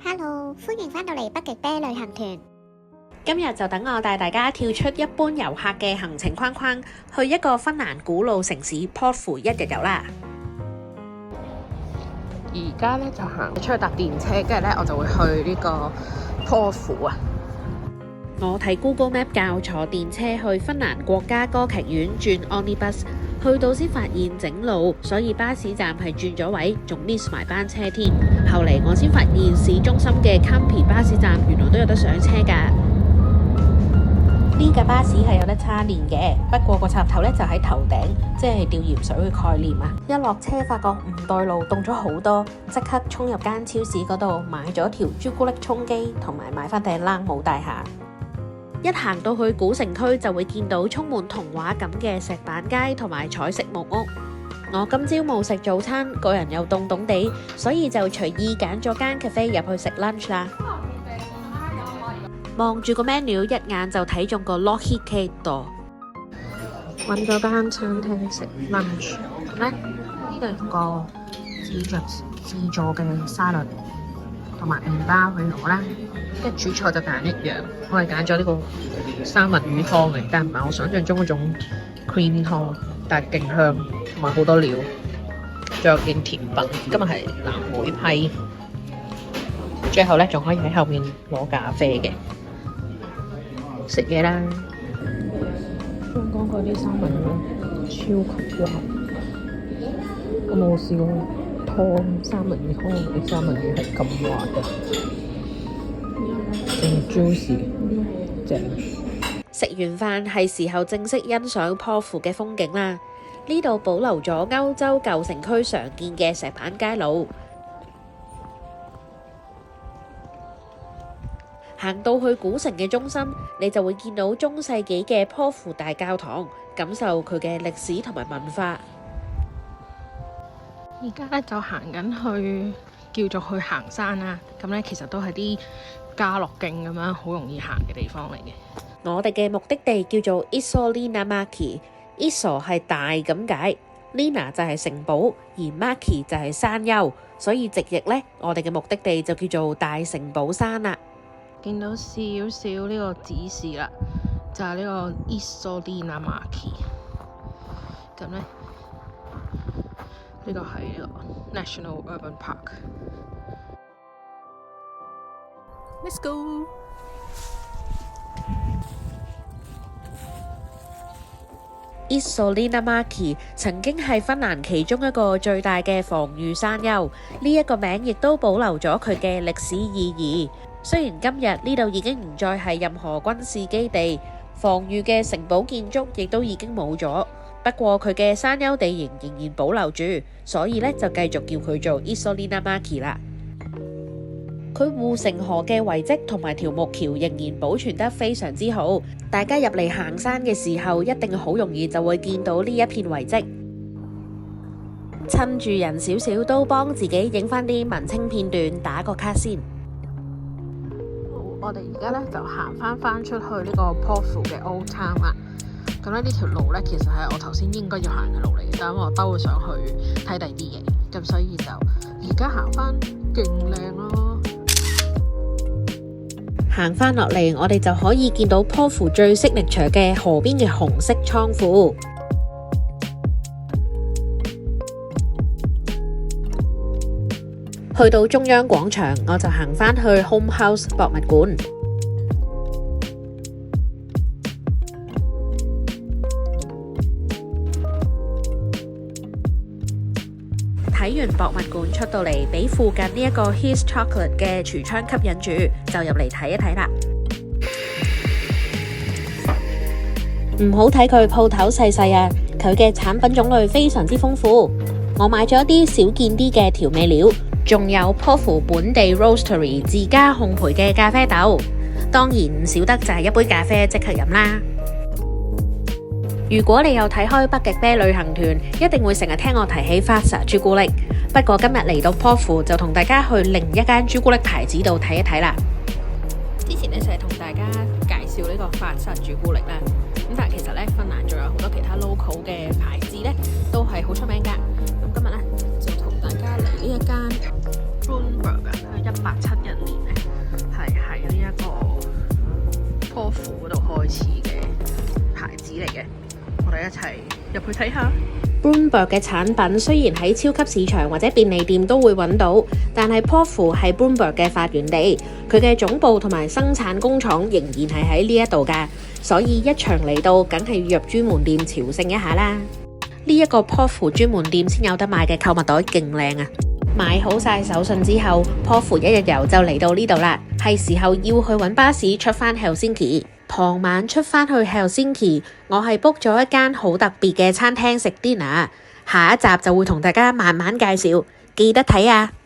Hello，歡迎返到嚟北極啤旅行團。今日就等我帶大家跳出一般遊客嘅行程框框，去一個芬蘭古老城市 Porvoo 一日遊啦。而家咧就行出去搭電車，跟住咧我就會去呢個 Porvoo 啊。我睇 Google Map 教坐電車去芬蘭國家歌劇院轉 Omnibus， 去到先發現整路，所以巴士站係轉咗位，仲 miss 埋班車添。後嚟我先發現市中心嘅 Kamppi 巴士站原來都有得上車㗎。呢架巴士係有得叉電嘅，不過個插頭咧就喺頭頂，即係吊鹽水嘅概念啊！一落車發覺唔對路，凍咗好多，即刻衝入間超市嗰度買咗條朱古力充飢，同埋買翻頂冷帽戴下。一行到去古城區就會見到充滿童話感嘅石板街同埋彩色木屋。我今朝冇食早餐，個人又凍凍地，所以就隨意揀咗間 cafe 入去食 lunch 啦。望住個 menu 一眼就睇中個 Lochie Cake 度，揾咗間餐廳食 lunch。咁咧呢度有個自助嘅沙律同埋麵包俾我啦。跟住主菜就揀一樣，我係揀咗呢個三文魚湯嘅，但唔係我想象中嗰種 cream 湯，但係勁香同埋好多料，仲有件甜品。今日係藍莓批，最後咧仲可以喺後面攞咖啡嘅。食嘢啦！香港嗰啲三文魚超級滑，我冇試過湯三文魚湯啲三文魚係咁滑嘅，正 juicy 正。食完飯係時候正式欣賞 Porvoo 嘅風景啦。呢度保留咗歐洲舊城區常見嘅石板街路。行到去古城嘅中心，你就會見到中世紀嘅 Porvoo 大教堂，感受佢嘅歷史同埋文化。而家咧就行緊去叫做去行山啦，咁咧其實都係啲家樂徑咁樣好容易行嘅地方嚟嘅。我哋嘅目的地叫做 Isolinamaki，Iso 係大咁解 ，Lina 就係城堡，而 Maki 就係山丘，所以直譯呢，我哋嘅目的地就叫做大城堡山啦。見到少少呢個指示啦，就係呢個 Isolinamaki。咁咧，呢個係呢個 National Urban Park。Let's go！ Isolinamaki 曾經係芬蘭其中一個最大嘅防禦山丘，呢一個名亦都保留咗佢嘅歷史意義。雖然今日呢度已經唔再係任何軍事基地，防禦嘅城堡建築亦都已經冇咗，不過佢嘅山丘地形仍然保留住，所以呢就繼續叫佢做 Isolinamaki 啦。佢護城河嘅遺跡同埋條木橋仍然保存得非常之好，大家入嚟行山嘅時候一定好容易就會見到呢一片遺跡。趁住人少少，都幫自己影返啲文青片段，打個卡先。我哋而家咧就行翻出去呢個 Porvoo 嘅 Old Town 啦。咁咧呢條路咧其實係我頭先應該要行嘅路嚟嘅，但係我兜上去睇第啲嘢，咁所以就而家行翻勁靚咯。行翻落嚟，我哋就可以見到 Porvoo 最signature嘅河邊嘅紅色倉庫。去到中央廣場，我就行返去 Home House 博物館。睇完博物館出到嚟，俾附近呢一個 His Chocolate 嘅櫥窗吸引住，就入嚟睇一睇啦。唔好睇佢鋪頭細細啊，佢嘅產品種類非常之豐富。我買咗一啲少見啲嘅調味料。仲有 Porvoo 本地 Roastery 自家烘焙嘅咖啡豆，當然唔少得就係一杯咖啡即刻飲啦。如果你有睇開北極啤旅行團，一定會成日聽我提起 Fasa 朱古力。不過今日嚟到 Porvoo 就同大家去另一間朱古力牌子度睇一睇啦。之前咧就係同大家介紹呢個 Fasa 朱古力啦，咁但係其實咧芬蘭仲有好多其他 local 嘅牌子咧，都係好出名噶。咁今日咧就同大家嚟呢一間 Brunberg 171年入去睇下。Bloomberg 嘅產品雖然喺超級市場或者便利店都會揾到，但係 Porvoo 係 Bloomberg 嘅發源地，佢嘅總部同埋生產工廠仍然係喺呢一度㗎，所以一場嚟到梗係要入專門店朝聖一下啦。呢一個 Porvoo 專門店先有得賣嘅購物袋勁靚啊！買好晒手信之後，Porvoo一日遊就嚟到呢度啦，係時候要去揾巴士出返 Helsinki。傍晚出返去 Helsinki， 我係 book 咗一間好特別嘅餐廳食 dinner， 下一集就會同大家慢慢介紹，記得睇啊！